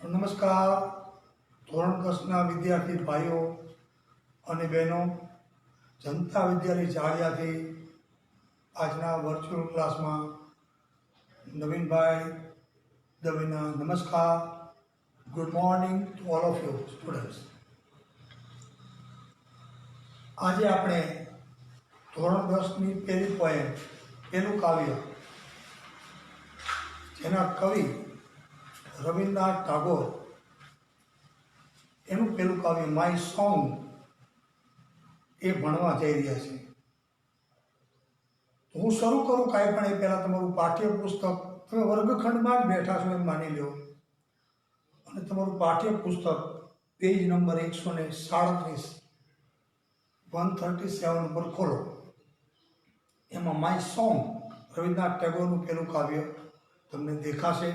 નમસ્કાર ધોરણ 10ના વિદ્યાર્થી ભાઈઓ અને બહેનો, જનતા વિદ્યાલય જાળિયાથી આજના વર્ચ્યુઅલ ક્લાસમાં નવીનભાઈ દવેના નમસ્કાર. Good morning to all of you students. આજે આપણે ધોરણ 10ની પહેલી પોએમ, પહેલું કાવ્ય, જેના કવિ રવિન્દ્રનાથ ટાગોર, એનું પહેલું કાવ્ય માય સોંગ એ ભણવા જઈ રહ્યા છે. હું શરૂ કરું કાંઈ પણ એ પહેલાં તમારું પાઠ્યપુસ્તક, તમે વર્ગખંડમાં જ બેઠા છો એમ માની લો, અને તમારું પાઠ્યપુસ્તક પેજ નંબર 137 137 ઉપર ખોલો. એમાં માય સોંગ રવિન્દ્રનાથ ટાગોરનું પહેલું કાવ્ય તમને દેખાશે.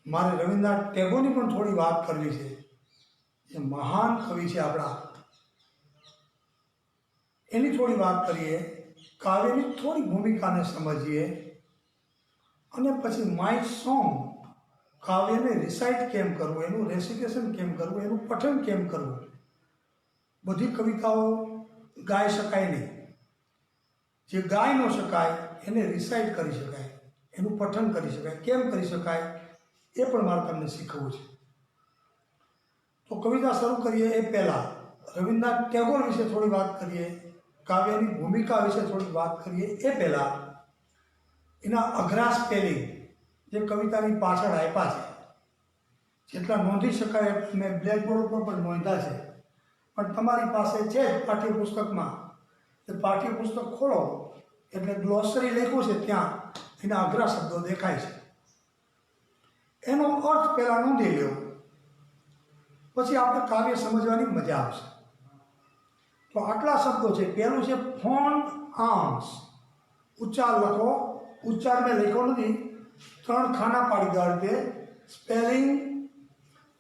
મારે રવિન્દ્રનાથ ટાગોરની પણ થોડી વાત કરવી છે. જે મહાન કવિ છે આપણા, એની થોડી વાત કરીએ, કાવ્યની થોડી ભૂમિકાને સમજીએ, અને પછી માય સોંગ કાવ્યને રિસાઇટ કેમ કરવું, એનું રેસિટેશન કેમ કરવું, એનું પઠન કેમ કરવું. બધી કવિતાઓ ગાઈ શકાય નહીં. જે ગાઈ ન શકાય એને રિસાઇટ કરી શકાય, એનું પઠન કરી શકાય. કેમ કરી શકાય એ પણ મારે તમને શીખવવું છે. તો કવિતા શરૂ કરીએ એ પહેલાં રવિન્દ્રનાથ ટાગોર વિશે થોડી વાત કરીએ, કાવ્યની ભૂમિકા વિશે થોડી વાત કરીએ એ પહેલાં એના અઘરા સ્પેલિંગ જે કવિતાની પાછળ આપ્યા છે, જેટલા નોંધી શકાય મેં બ્લેકબોર્ડ પર પણ નોંધ્યા છે. પણ તમારી પાસે છે જ પાઠ્યપુસ્તકમાં, એ પાઠ્યપુસ્તક ખોલો એટલે ગ્લોસરી લખ્યું છે, ત્યાં એના અઘરા શબ્દો દેખાય છે. એનો અર્થ પહેલાં નોંધી લો, પછી આપણે કાવ્ય સમજવાની મજા આવશે. તો આટલા શબ્દો છે. પહેલું છે ફોન્ડ આર્મ્સ. ઉચ્ચાર લખો, ઉચ્ચાર મેં લખ્યો નથી, 3 ખાના પાડી દો રીતે: સ્પેલિંગ,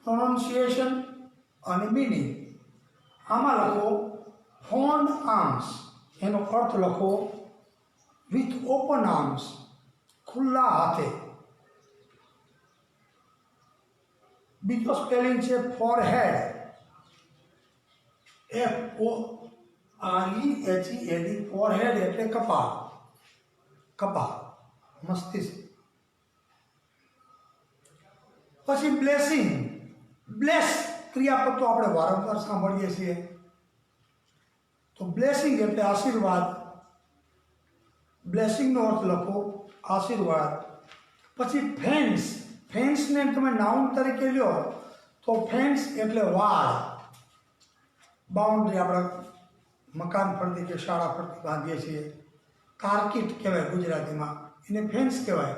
પ્રોનાઉન્સિએશન અને મીનિંગ. આમાં લખો ફોન્ડ આર્મ્સ, એનો અર્થ લખો વિથ ઓપન આર્મ્સ, ખુલ્લા હાથે. બીજો સ્પેલિંગ છે ફોરહેડ, FOREHEAD, ફોરહેડ એટલે કપાળ, કપાળ, મસ્તિષ્ક. પછી બ્લેસિંગ. બ્લેસ ક્રિયાપદ તો આપણે વારંવાર સાંભળીએ છીએ, તો બ્લેસિંગ એટલે આશીર્વાદ. બ્લેસિંગનો અર્થ લખો આશીર્વાદ. પછી ફેન્સ. ફેન્સને તમે નાઉન તરીકે લ્યો તો ફેન્સ એટલે વાડ, બાઉન્ડ્રી. આપણે મકાન ફરતી કે શાળા ફરતી બાંધીએ છીએ, કાર્કિટ કહેવાય ગુજરાતીમાં, એને ફેન્સ કહેવાય.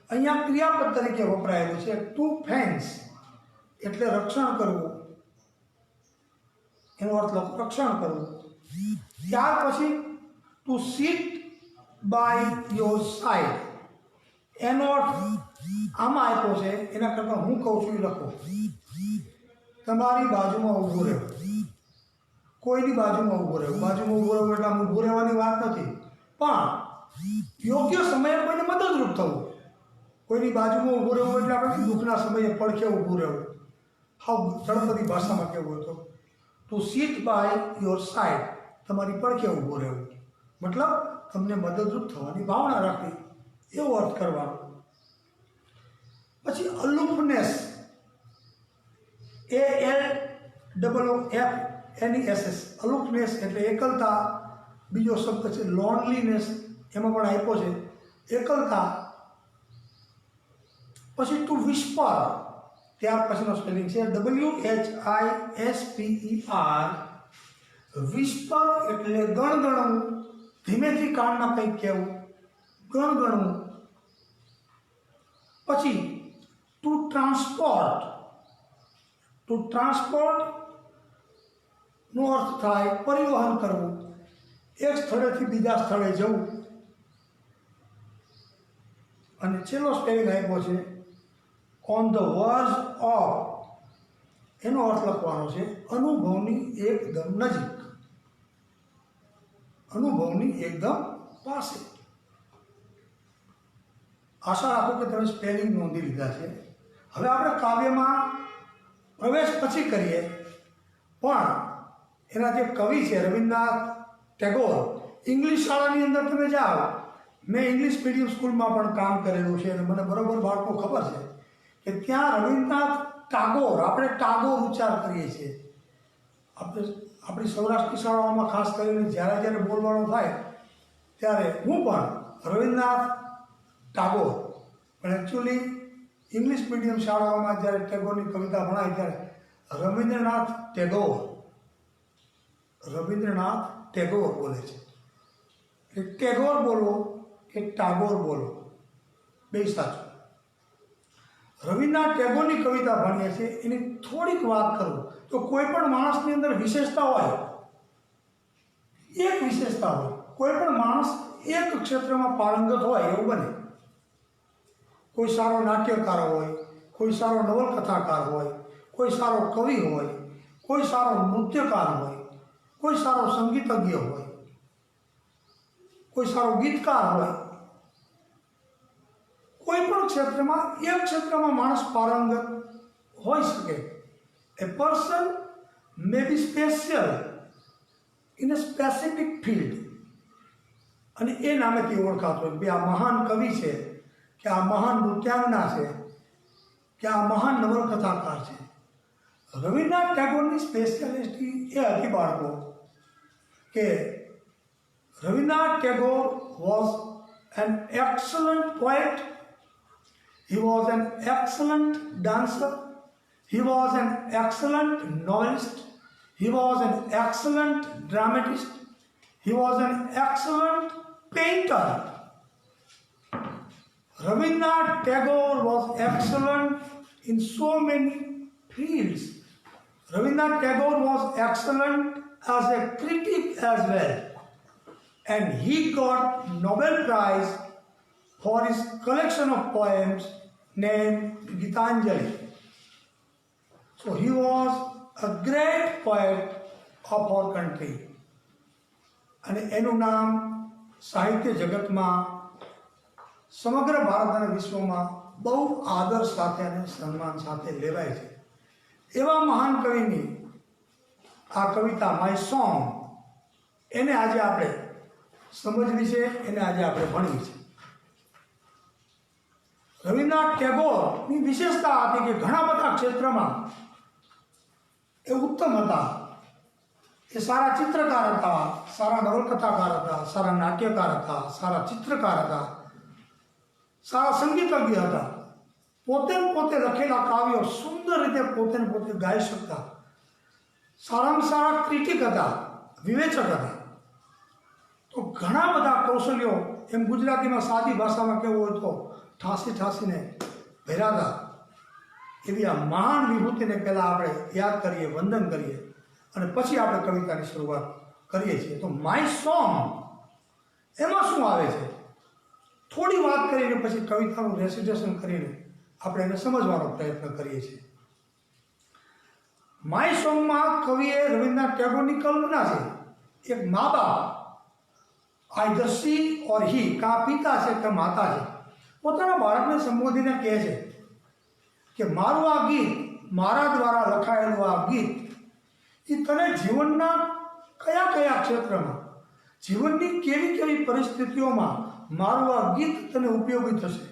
અહીંયા ક્રિયાપદ તરીકે વપરાયેલું છે ટુ ફેન્સ, એટલે રક્ષણ કરવું, એનો અર્થ લખો રક્ષણ કરવું. ત્યાર પછી to sit by your side, એનો અર્થ આમાં આપ્યો છે, એના કરતાં હું કહું છું એ લખો: તમારી બાજુમાં ઊભું રહેવું. કોઈની બાજુમાં ઊભું રહેવું. બાજુમાં ઊભું રહેવું એટલે આમ ઊભું રહેવાની વાત નથી, પણ યોગ્ય સમયે કોઈને મદદરૂપ થવું. કોઈની બાજુમાં ઊભું રહેવું એટલે આપણે દુઃખના સમયે પડખે ઊભું રહેવું. હાવ ઝડપથી ભાષામાં કહેવું હતો to sit by your side, તમારી પડખે ઊભું રહેવું, મતલબ તમને મદદરૂપ થવાની ભાવના રાખવી, એવો અર્થ કરવાનો. પછી અલુફનેસ, ALOOFNESS, અલુફનેસ એટલે એકલતા. બીજો શબ્દ છે લોનલીનેસ, એમાં પણ આપ્યો છે એકલતા. પછી ટુ વિસ્પર, ત્યાર પછીનો સ્પેલિંગ છે WHISPER. વિસ્પર એટલે ગણગણવું, ધીમેથી કાનમાં કંઈક કહેવું, ગણગણવું. પછી ટુ ટ્રાન્સપોર્ટ. ટુ ટ્રાન્સપોર્ટ નો અર્થ થાય પરિવહન કરવું, એક સ્થળેથી બીજા સ્થળે જવું. અને છેલ્લો સ્પેલિંગ આપ્યો છે ઓન ધ વર્જ ઓફ, એનો અર્થ લખવાનો છે અનુભવની એકદમ નજીક, અનુભવની એકદમ પાસે. આશા રાખું કે તમે સ્પેલિંગ નોંધી લીધા છે. હવે આપણે કાવ્યમાં પ્રવેશ પછી કરીએ, પણ એના જે કવિ છે રવિન્દ્રનાથ ટેગોર, ઇંગ્લિશ શાળાની અંદર તમે જાઓ, મેં ઇંગ્લિશ મીડિયમ સ્કૂલમાં પણ કામ કરેલું છે અને મને બરાબર બાળકો ખબર છે કે ત્યાં રવિન્દ્રનાથ ટાગોર, આપણે ટાગોર ઉચ્ચાર કરીએ છીએ. આપણી સૌરાષ્ટ્રની શાળાઓમાં ખાસ કરીને જ્યારે જ્યારે બોલવાનું થાય ત્યારે હું પણ રવિન્દ્રનાથ ટાગોર, પણ એકચ્યુઅલી ઇંગ્લિશ મીડિયમ શાળાઓમાં જ્યારે ટેગોરની કવિતા ભણાય ત્યારે રવિન્દ્રનાથ ટેગોર બોલે છે. એ ટેગોર બોલો કે ટાગોર બોલો, બે સાચું. રવિન્દ્રનાથ ટેગોરની કવિતા ભણીએ છીએ, એની થોડીક વાત કરું તો કોઈ પણ માણસની અંદર વિશેષતા હોય, એક વિશેષતા હોય, કોઈ પણ માણસ એક ક્ષેત્રમાં પારંગત હોય એવું બને. કોઈ સારો નાટ્યકાર હોય, કોઈ સારો નવલકથાકાર હોય, કોઈ સારો કવિ હોય, કોઈ સારો નૃત્યકાર હોય, કોઈ સારો સંગીતજ્ઞ હોય, કોઈ સારો ગીતકાર હોય. કોઈ પણ ક્ષેત્રમાં એક ક્ષેત્રમાં માણસ પારંગત હોઈ શકે. A person may be special in a specific field, અને એ નામેથી ઓળખાતો હોય કે આ મહાન કવિ છે, કે આ મહાન નૃત્યાંગના છે, કે આ મહાન નવલકથાકાર છે. રવિન્દ્રનાથ ટાગોરની સ્પેશિયાલિટી એ હતી બાળકો કે Rabindranath Tagore was an excellent poet, he was an excellent dancer, he was an excellent novelist, he was an excellent dramatist, he was an excellent painter. Rabindranath Tagore was excellent in so many fields. Rabindranath Tagore was excellent as a critic as well, and he got Nobel Prize for his collection of poems named Gitanjali. So he was a great poet of our country. અને એનું નામ સાહિત્ય જગતમાં સમગ્ર ભારત અને વિશ્વમાં બહુ આદર સાથે અને સન્માન સાથે લેવાય છે. એવા મહાન કવિની આ કવિતા માય સોંગ, એને આજે આપણે સમજવી છે, એને આજે આપણે ભણવી છે. રવિન્દ્રનાથ ટેગોરની વિશેષતા હતી કે ઘણા બધા ક્ષેત્રમાં એ ઉત્તમ હતા. એ સારા ચિત્રકાર હતા, સારા નવલકથાકાર હતા, સારા નાટ્યકાર હતા, સારા ચિત્રકાર હતા, સારા સંગીતજ્ઞ હતા. પોતે લખેલા કાવ્યો સુંદર રીતે પોતે ગાઈ શકતા. સારામાં સારા ક્રિટિક હતા, વિવેચક હતા. તો ઘણા બધા કૌશલ્યો, એમ ગુજરાતીમાં સાદી ભાષામાં કહેવું હોય તો ઠાંસીને ભેરાતા. એવી આ મહાન વિભૂતિને પહેલાં આપણે યાદ કરીએ, વંદન કરીએ, અને પછી આપણે કવિતાની શરૂઆત કરીએ છીએ. તો માય સોંગ એમાં શું આવે છે, થોડી વાત કરીને પછી કવિતાનું રેસિટેશન કરીને આપણે એને સમજવાનો પ્રયત્ન કરીએ છીએ. માય સોંગમાં કવિએ રવિન્દ્રનાથ ટેગોરની કલ્પના છે. એક મા બાપ, આઈધર સી ઓર હી, કાં પિતા છે કે માતા છે, પોતાના બાળકને સંબોધીને કહે છે કે મારું આ ગીત, મારા દ્વારા લખાયેલું આ ગીત, એ તને જીવનના કયા કયા ક્ષેત્રમાં, જીવનની કેવી કેવી પરિસ્થિતિઓમાં મારું આ ગીત તને ઉપયોગી થશે.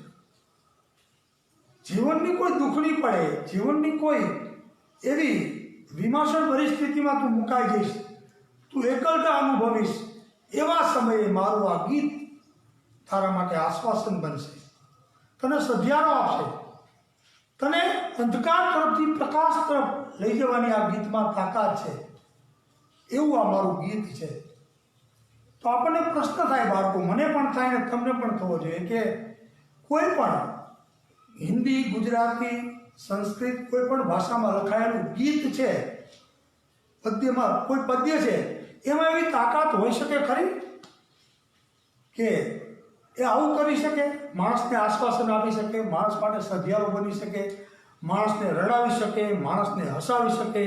જીવનની કોઈ દુઃખની પડે, જીવનની કોઈ એવી વિમાસણ પરિસ્થિતિમાં તું મુકાઈ જઈશ, તું એકલતા અનુભવીશ, એવા સમયે મારું આ ગીત તારા માટે આશ્વાસન બનશે, તને સધિયારો આપશે, તને અંધકાર તરફથી પ્રકાશ તરફ લઈ જવાની આ ગીતમાં તાકાત છે. એવું આ મારું ગીત છે. તો આપણને પ્રશ્ન થાય બાળકો, મને પણ થાય ને તમને પણ થવો જોઈએ કે કોઈ પણ હિન્દી, ગુજરાતી, સંસ્કૃત, કોઈ પણ ભાષામાં લખાયેલું ગીત છે, પદ્યમાં કોઈ પદ્ય છે, એમાં એવી તાકાત હોઈ શકે ખરી કે એ આવું કરી શકે, માણસને આશ્વાસન આપી શકે, માણસ માટે સધિયારો બની શકે, માણસને રડાવી શકે, માણસને હસાવી શકે,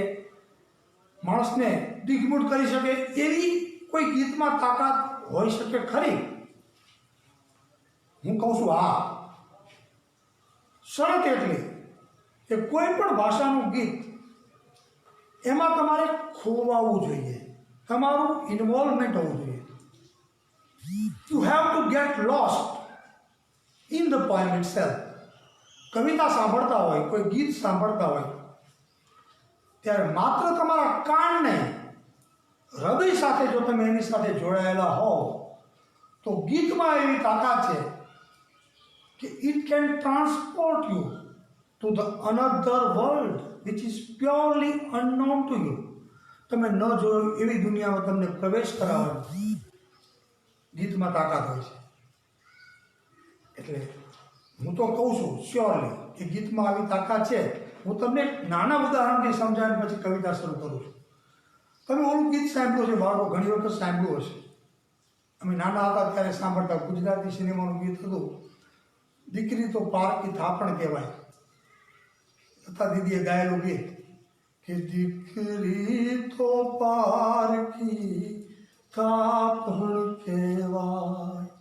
માણસને દિગ્મૂઢ કરી શકે, એવી કોઈ ગીતમાં તાકાત હોઈ શકે ખરી? હું કહું છું હા. શરત એટલી કે કોઈ પણ ભાષાનું ગીત એમાં તમારે ખોવાવું જોઈએ, તમારું ઇન્વોલ્વમેન્ટ હોવું જોઈએ. You have to get lost in the poem itself. કવિતા સાંભળતા હોય, કોઈ ગીત સાંભળતા હોય ત્યારે માત્ર તમારા કાનને હૃદય સાથે જો તમે એની સાથે જોડાયેલા હોવ તો ગીતમાં એવી તાકાત છે કે it can transport you to the another world which is purely unknown to you. તમે ન જોયું એવી દુનિયામાં તમને પ્રવેશ કરાવવાની ગીતમાં તાકાત હોય છે. એટલે હું તો કહું છું શ્યોરલી કે ગીતમાં આવી તાકાત છે. હું તમને એક નાના ઉદાહરણથી સમજાવીને પછી કવિતા શરૂ કરું છું. તમે ઓલું ગીત સાંભળ્યું છે, બાળકો ઘણી વખત સાંભળ્યું હશે. અમે નાના હતા ત્યારે સાંભળતા, ગુજરાતી સિનેમાનું ગીત હતું, દીકરી તો પારકી થાપણ કહેવાય. લતા દીદીએ ગાયેલું ગીત કે દીકરી તો પારકી થાપણ કહેવાય,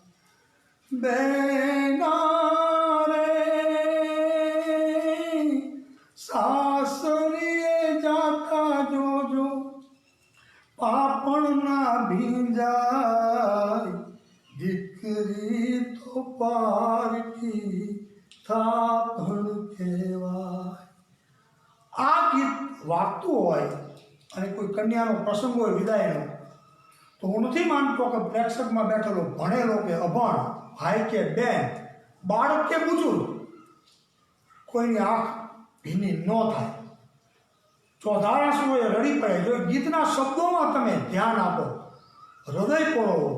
બેના રે સાસરીએ જાતા જોજો પાપણ ના ભીંજાય, દીકરી તો પારકી થાપણ કહેવાય. આ ગીત વાગતું હોય અને કોઈ કન્યાનો પ્રસંગ હોય વિદાયનો, તો હું નથી માનતો કે પ્રેક્ષકમાં બેઠેલો ભણેલો કે અભણ, ભાઈ કે બેન, બાળક કે બુજુર્ગ, કોઈની આંખ ભીની ન થાય, ચોધારાશુએ રડી પડે. જો ગીતના શબ્દોમાં તમે ધ્યાન આપો, હૃદય પરોવો,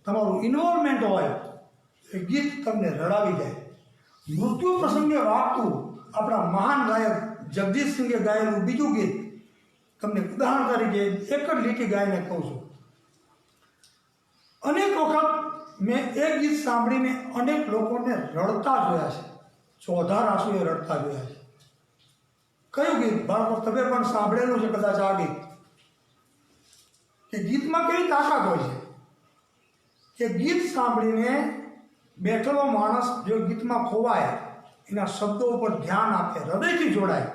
તમારું ઇન્વોલ્વમેન્ટ હોય, એ ગીત તમને રડાવી જાય. મૃત્યુ પ્રસંગે વાગતું આપણા મહાન ગાયક જગદીશસિંહે ગાયેલું બીજું ગીત તમને ઉદાહરણ તરીકે એક જ લીટી ગાઈને કહું છું. અનેક વખત મેં એ ગીત સાંભળીને અનેક લોકોને રડતા જોયા છે, ચોધાર આંસુએ રડતા જોયા છે. કયું ગીત બાળકો તમે પણ સાંભળેલું છે કદાચ આ ગીત, કે ગીતમાં કેવી તાકાત હોય છે કે ગીત સાંભળીને બેઠેલો માણસ જો ગીતમાં ખોવાય, એના શબ્દો ઉપર ધ્યાન આપે, હૃદયથી જોડાય,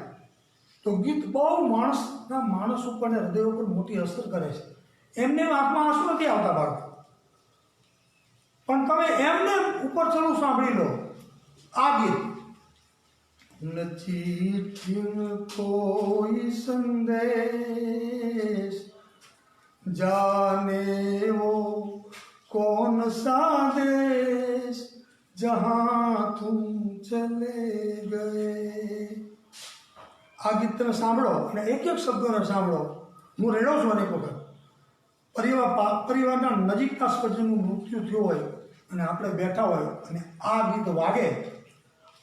તો ગીત બહુ માણસ ઉપર ને હૃદય ઉપર મોટી અસર કરે છે. એમને આંખમાં આંસુ નથી આવતા બાળકો, પણ તમે એમને ઉપર ચલું સાંભળી લો આ ગીત. નથી કોઈ સંદેશ જાને વો कौन सा देश जहाँ तुम चले गए. આ ગીત તમે સાંભળો અને એક એક શબ્દોને સાંભળો. હું રેડો છું અનેક વખત. પરિવારના નજીકના સ્વજનનું મૃત્યુ થયું હોય અને આપણે બેઠા હોય અને આ ગીત વાગે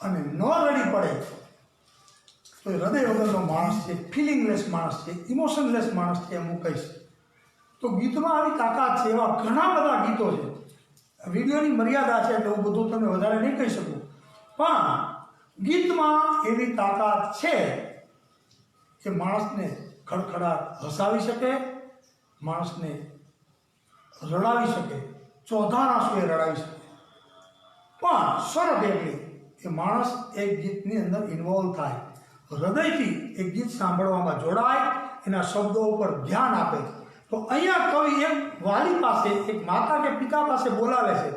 અને ન રડી પડે તો હૃદય વગરનો માણસ છે, ફિલિંગલેસ માણસ છે, ઇમોશનલેસ માણસ છે એમ હું કહીશ. તો ગીતમાં આવી તાકાત છે. એવા ઘણા બધા ગીતો છે. વિડીયોની મર્યાદા છે એટલે હું બધું તમને વધારે નહીં કહી શકું, પણ ગીતમાં એવી તાકાત છે કે માણસને ખડખડાટ હસાવી શકે, માણસને રડાવી શકે, ચોધાર આંસુએ રડાવી શકે. પણ શરત એટલી કે માણસ એક ગીતની અંદર ઇન્વોલ્વ થાય, હૃદયથી એક ગીત સાંભળવામાં જોડાય, એના શબ્દો ઉપર ધ્યાન આપે. તો અહીંયા કવિ એક વાલી પાસે, એક માતા કે પિતા પાસે બોલાવે છે,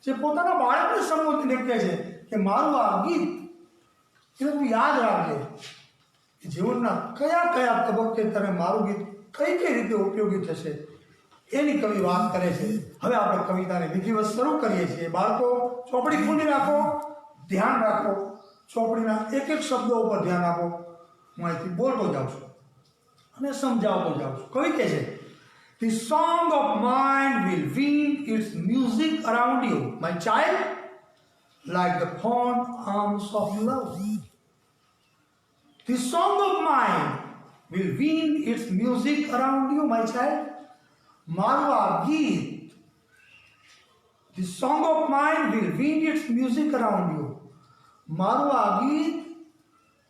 જે પોતાના બાળકને સંબોધીને કહે છે કે મારું આ ગીત એને તું યાદ રાખજે. જીવનના કયા કયા તબક્કે તને મારું ગીત કઈ કઈ રીતે ઉપયોગી થશે એની કવિ વાત કરે છે. હવે આપણે કવિતાને વિધિવત શરૂ કરીએ છીએ. બાળકો ચોપડી ખોલી રાખો, ધ્યાન રાખો, ચોપડીના એક એક શબ્દો ઉપર ધ્યાન આપો. હું અહીંથી બોલતો જાઉં છું અને સમજાવતો જાઉં છું. કવિ કહે છે, The song of mine will weave its music around you, my child, like the fond arms of love. The song of mine will weave its music around you, my child. મારું આ ગીત, The song of mine will weave its music around you. મારું આ ગીત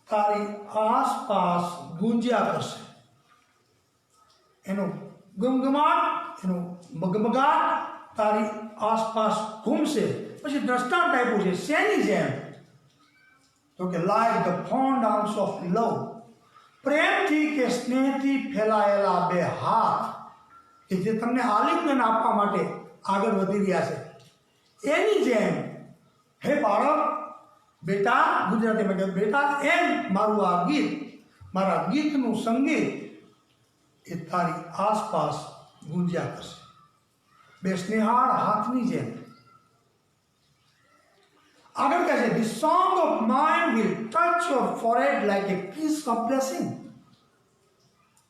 તારી આસપાસ ગુંજ્યા કરશે. એનો ગમગમાટ, એનો મગમગાટ તારી આસપાસ ઘૂમશે. પછી દ્રષ્ટાંત આપ્યું છે શેની જેમ, તો કે like the found arms of લવ, પ્રેમથી કે સ્નેહથી ફેલાયેલા બે હાથ કે જે તમને આલિંગન આપવા માટે આગળ વધી રહ્યા છે, એની જેમ હે બાળક, બેટા, ગુજરાતીમાં કહે બેટા, એમ મારું આ ગીત, મારા ગીતનું સંગીત એ તારી આસપાસ ગુંજ્યા કરશે, બે સ્નેહાળ હાથની જેમ. આગળ કહે છે, "The song of mine will touch your forehead like a kiss of blessing."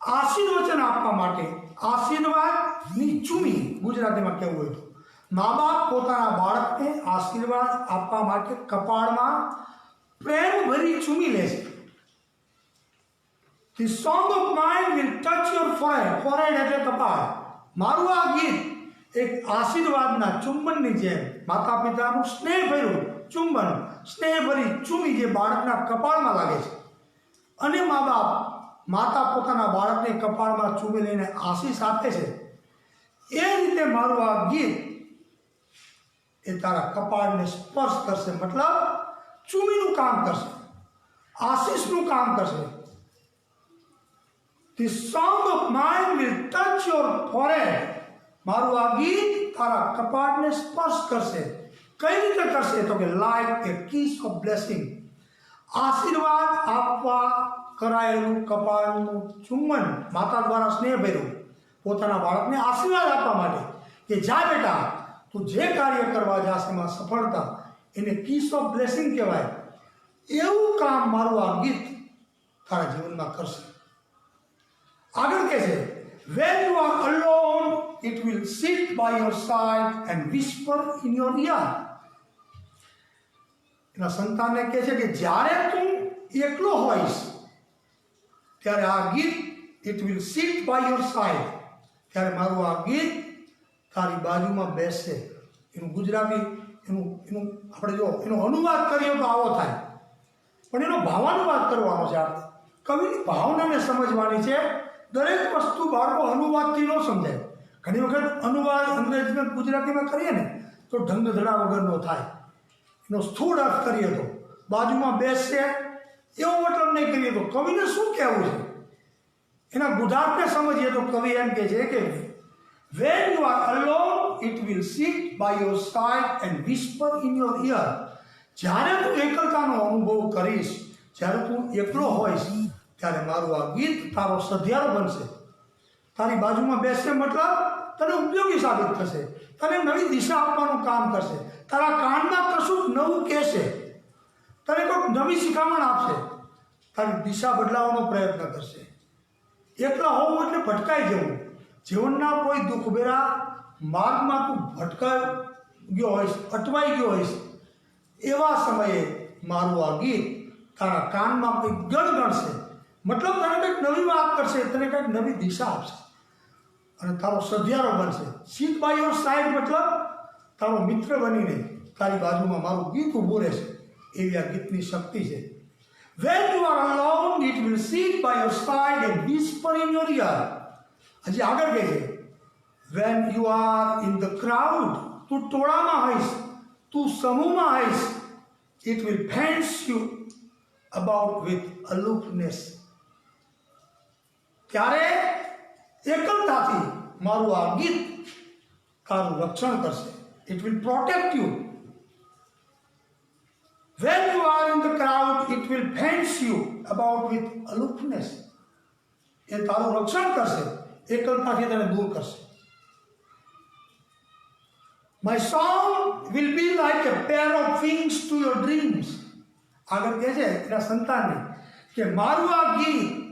આશીર્વચન આપવા માટે, આશીર્વાદની ચૂમી ગુજરાતીમાં કહેવું હોય તો, મા બાપ પોતાના બાળકને આશીર્વાદ આપવા માટે કપાળમાં પ્રેમ ભરી ચૂમી લે છે. "The song of mine will touch your forehead." forehead એટલે કપાળ. મારું આ ગીત એક આશીર્વાદના ચુંબનની જેમ, માતા પિતાનું સ્નેહભર્યું ચુંબન, સ્નેહભરી ચૂમી જે બાળકના કપાળમાં લાગે છે, અને માતા પોતાના બાળકને કપાળમાં ચૂમી લઈને આશીષ આપે છે, એ રીતે મારું આ ગીત એ તારા કપાળને સ્પર્શ કરશે, મતલબ ચૂમીનું કામ કરશે, આશીષનું કામ કરશે. "The song of mine will touch your forehead." મારું આ ગીત તારા કપાળને સ્પર્શ કરશે. કઈ રીતે કરશે? તો કે like A kiss of blessing. આશીર્વાદ આપવા કરાયેલું કપાળનું ચુંબન, માતા દ્વારા સ્નેહભર્યું પોતાના બાળકને આશીર્વાદ આપવા માટે કે જા બેટા, તું જે કાર્ય કરવા જાશ એમાં સફળતા, એને કિસ ઓફ બ્લેસિંગ કહેવાય. એવું કામ મારું આ ગીત તારા જીવનમાં કરશે. આગળ કહે છે, "When you are alone, it will sit by your side and whisper in your ear." એના સંતાનને કહે છે કે જ્યારે તું એકલો હોઈશ ત્યારે આ ગીત it will sit by your side, ત્યારે મારું આ ગીત તારી બાજુમાં બેસશે. એનું ગુજરાતી એનું આપણે જો એનો અનુવાદ કરીએ તો આવો થાય, પણ એનો ભાવાનુવાદ કરવાનો છે. આપણે કવિની ભાવનાને સમજવાની છે. દરેક વસ્તુ બાળકો અનુવાદથી ન સમજાય. ઘણી વખત અનુવાદ અંગ્રેજીમાં ગુજરાતીમાં કરીએ ને તો ઢંગધડા વગરનો થાય. એનો સ્થૂળ અર્થ કરીએ તો બાજુમાં બેસશે એવો મતલબ નહીં કરીએ તો કવિને શું કહેવું છે, એના ગુઢાર્થને સમજીએ તો કવિ એમ કહે છે કે "When you are alone, it will sit by your side and whisper in your ear." જ્યારે તું એકલતાનો અનુભવ કરીશ, જ્યારે તું એકલો હોઈશ, ત્યારે મારું આ ગીત તારો સધિયારો બનશે, તારી બાજુમાં બેસશે, મતલબ તને ઉપયોગી સાબિત થશે, તને નવી દિશા આપવાનું કામ કરશે, તારા કાનમાં કશું નવું કહેશે, તને કોઈક નવી શિખામણ આપશે, તારી દિશા બદલાવવાનો પ્રયત્ન કરશે. એકલા હોવું એટલે ભટકાઈ જવું. જીવનના કોઈ દુઃખભેરા માર્ગમાં તું ભટકાઈ ગયો હોઈશ, અટવાઈ ગયો હોઈશ, એવા સમયે મારું આ ગીત તારા કાનમાં કંઈક ગણગણશે, મતલબ તને કંઈક નવી વાત કરશે, તને કંઈક નવી દિશા આપશે અને તારો સધિયારો બનશે. સિટ બાય યોર સાઈડ મતલબ તારો મિત્ર બનીને તારી બાજુમાં મારું ગીત ઊભું રહેશે. એવી આ ગીતની શક્તિ છે. "When you are alone, it will sit by your side and whisper in your ear." હજી આગળ કહે છે, "When you are in the crowd," તું ટોળામાં હોઈશ, તું સમૂહમાં હોઈશ, "it will fence you about with aloofness." ત્યારે એકલતાથી મારું આ ગીત તારું રક્ષણ કરશે. "It will protect you." When you are in the crowd, it will fence you about with aloofness. એ તારું રક્ષણ કરશે, એકલતાથી તને દૂર કરશે. "My song will be like a pair of wings to your dreams." આગળ કહે છે એના સંતાનને કે મારું આ ગીત,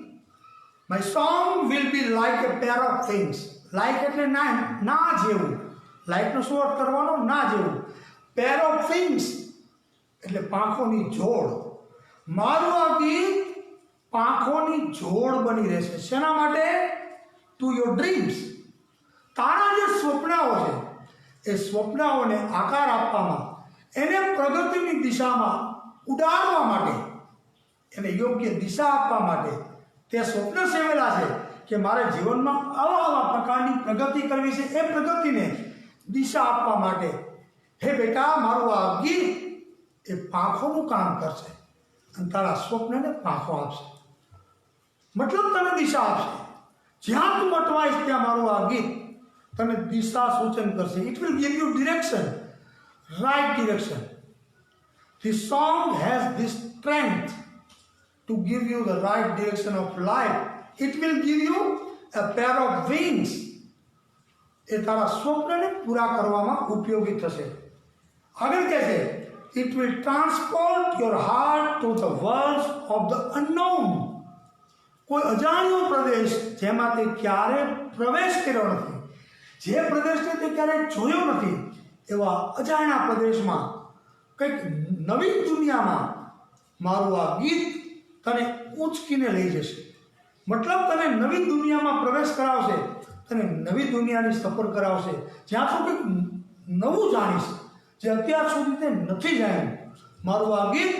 "My song will be like a pair of wings." Like એટલે ના જેવું, લાઈકનો શું અર્થ કરવાનો? ના જેવું. પેર ઓફ વિંગ્સ એટલે પાંખોની જોડ. મારું આ ગીત પાંખોની જોડ બની રહેશે. શેના માટે? To your dreams. તારા જે સ્વપ્નાઓ છે એ સ્વપ્નાઓને આકાર આપવામાં, એને પ્રગતિની દિશામાં ઉડાડવા માટે, એને યોગ્ય દિશા આપવા માટે તે સ્વપ્ન સેવેલા છે કે મારે જીવનમાં આવા પ્રકારની પ્રગતિ કરવી છે. એ પ્રગતિને દિશા આપવા માટે હે બેટા, મારું આ ગીત એ પાંખોનું કામ કરશે. અને તારા સ્વપ્નને પાંખો આપશે, મતલબ તને દિશા આપશે. જ્યાં તું અટવાઈશ ત્યાં મારું આ ગીત તને દિશા સૂચન કરશે. It will give you direction, right direction. This song has this strength to give you the right direction of life. It will give you a pair of wings. એ તારા સ્વપ્નને પૂરા કરવામાં ઉપયોગી થશે. આગળ કહે છે, it will transport your heart to the worlds of the unknown. કોઈ અજાણ્યો પ્રદેશ જેમાં તે ક્યારે પ્રવેશ કર્યો નથી, જે પ્રદેશને તે ક્યારેય જોયો નથી, એવા અજાણ્યા પ્રદેશમાં, કંઈક નવી દુનિયામાં મારું આ ગીત તને ઊંચકીને લઈ જશે. મતલબ તને નવી દુનિયામાં પ્રવેશ કરાવશે, તને નવી દુનિયાની સફર કરાવશે, જ્યાં તું કંઈક નવું જાણીશ જે અત્યાર સુધી તે નથી જાણ્યું. મારું આ ગીત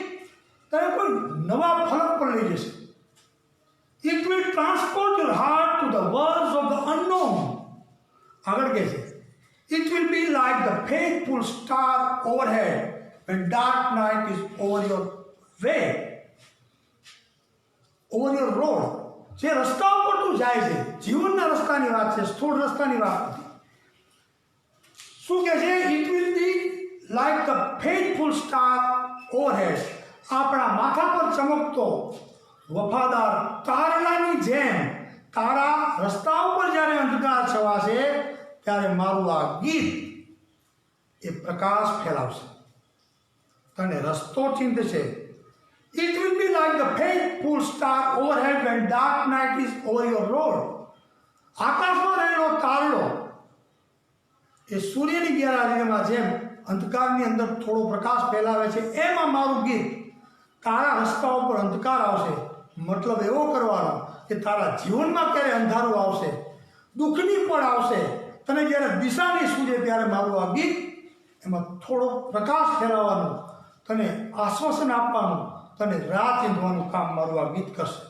તને કોઈ નવા ફલક પર લઈ જશે. It will transport your heart to the worlds of the unknown. આગળ કહે છે, it will be like the faithful star overhead when dark night is over your way, over your road. જે રસ્તા ઉપર તું જાય છે, જીવનના રસ્તાની વાત છે, સ્થૂળ રસ્તાની વાત નથી. શું કહે છે? It will be like the faithful star overhead. આપણા માથા પર ચમકતો વફાદાર તારલાની જેમ તારા રસ્તા ઉપર જ્યારે અંધકાર છવાશે ત્યારે મારું આ ગીત એ પ્રકાશ ફેલાવશે, તને રસ્તો ચીંધશે. It will be like the faithful star overhead when dark night is over your road. આકાશમાં રહેલો તારલો એ સૂર્યની ગેરહાજરીમાં જેમ અંધકારની અંદર થોડો પ્રકાશ ફેલાવે છે, એમાં મારું ગીત તારા રસ્તા ઉપર અંધકાર આવશે. મતલબ એવો કરવાનો કે તારા જીવનમાં ક્યારે અંધારું આવશે, દુઃખની પળ આવશે, તને જ્યારે દિશા નહીં સૂજે ત્યારે મારું આ ગીત એમાં થોડો પ્રકાશ ફેલાવવાનું, તને આશ્વાસન આપવાનું, તને રાહ ચીંધવાનું કામ મારું આ ગીત કરશે.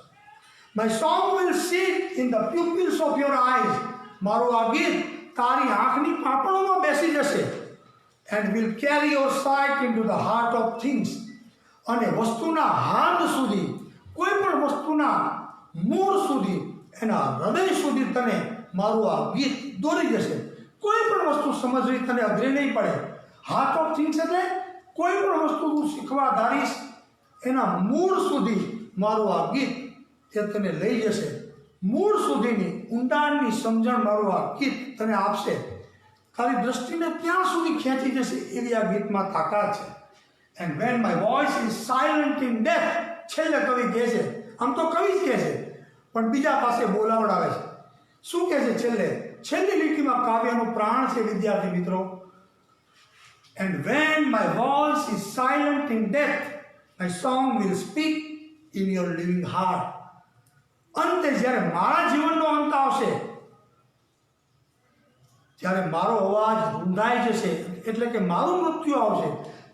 My song will sit in the pupils of your eyes. મારું આ ગીત તારી આંખની પાંપણોમાં બેસી જશે. And will carry your sight into the heart of things. અને વસ્તુના હાર્દ સુધી, કોઈ પણ વસ્તુના મૂળ સુધી, એના હૃદય સુધી તને મારું આ ગીત દોરી જશે. કોઈ પણ વસ્તુ સમજવી તને અઘરી નહીં પડે. હાર્ટ ઓફ થિંગ્સ એટલે કોઈ પણ વસ્તુ તું શીખવા ધારીશ એના મૂળ સુધી મારું આ ગીત એ તને લઈ જશે. મૂળ સુધીની ઊંડાણની સમજણ મારું આ ગીત તને આપશે. તારી દ્રષ્ટિને ત્યાં સુધી ખેંચી જશે એવી આ ગીતમાં તાકાત છે. And when my voice is silent in death, છેલ્લે કવિ કહે છે, આમ તો કવિ જ કહે છે પણ બીજા પાસે બોલાવડાવે છે. શું કહે છે છેલ્લી લીટીમાં? કાવ્યનો પ્રાણ છે વિદ્યાર્થી મિત્રો. And when my voice is silent in death, my song will speak in your living heart. અંતે જ્યારે મારા જીવનનો અંત આવશે, જ્યારે મારો અવાજ રૂંધાઈ જશે, એટલે કે મારું મૃત્યુ આવશે,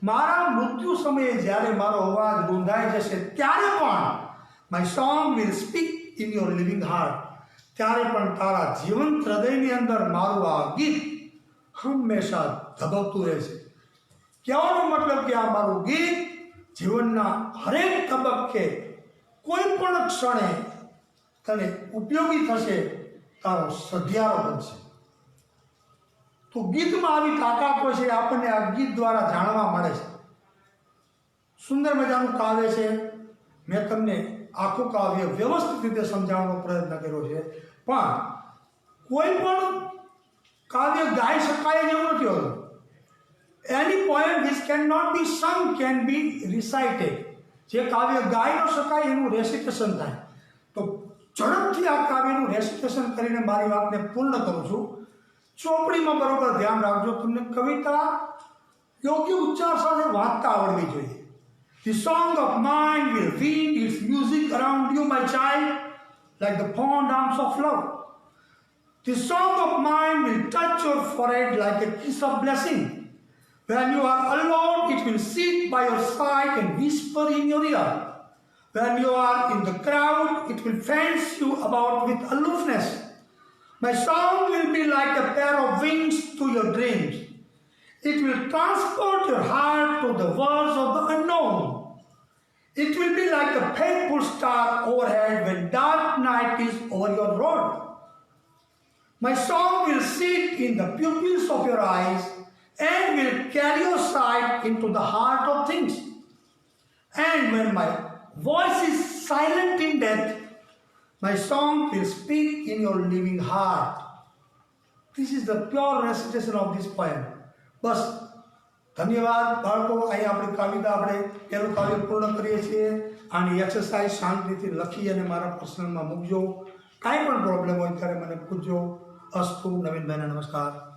મારા મૃત્યુ સમયે જ્યારે મારો અવાજ રૂંધાઈ જશે ત્યારે પણ my song will speak in your living heart. ત્યારે પણ તારા જીવંત હૃદયની અંદર મારું આ ગીત હંમેશા ધબકતું રહેશે. કહેવાનો મતલબ કે આ મારું ગીત જીવનના હરેક તબક્કે કોઈ પણ ક્ષણે તને ઉપયોગી થશે, તારો સધિયારો બનશે. તો ગીતમાં આવી તાકાત હોય છે, આપણને આ ગીત દ્વારા જાણવા મળે છે. સુંદર મજાનું કાવ્ય છે. મેં તમને આખું કાવ્ય વ્યવસ્થિત રીતે સમજાવવાનો પ્રયત્ન કર્યો છે, પણ કોઈ પણ કાવ્ય ગાઈ શકાય જેવું નથી હોતું. Any poem which can not be sung can બી રિસાઇટેડ. જે કાવ્ય ગાઈ ન શકાય એનું રેસિટેશન થાય. તો ઝડપથી આ કાવ્યનું રેસિટેશન કરીને મારી વાતને પૂર્ણ કરું છું. ચોપડીમાં બરોબર ધ્યાન રાખજો, તમને કવિતા યોગ્ય ઉચ્ચાર સાથે વાંચતા આવડવી જોઈએ. The song of mine will weave its music around you, my child, like the fond arms of love. The song of mine will touch your forehead like a kiss of blessing. When you are alone, it will sit by your side and whisper in your ear. When you are in the crowd, it will fence you about with aloofness. My song will be like a pair of wings to your dreams. It will transport your heart to the worlds of the unknown. It will be a faithful star overhead when dark night is over your road. My song will sit in the pupils of your eyes and will carry your sight into the heart of things. And when my voice is silent in death, my song will speak in your living heart. This is the pure recitation of this poem. બસ ધન્યવાદ બાળકો. અહીં આપણી કવિતા આપણે પહેલું કાવ્ય પૂર્ણ કરીએ છીએ. આની એક્સરસાઇઝ શાંતિથી લખી અને મારા પર્સનલમાં મૂકજો. કાંઈ પણ પ્રોબ્લેમ હોય ત્યારે મને પૂછજો. અસ્તુ. નવીનભાઈને નમસ્કાર.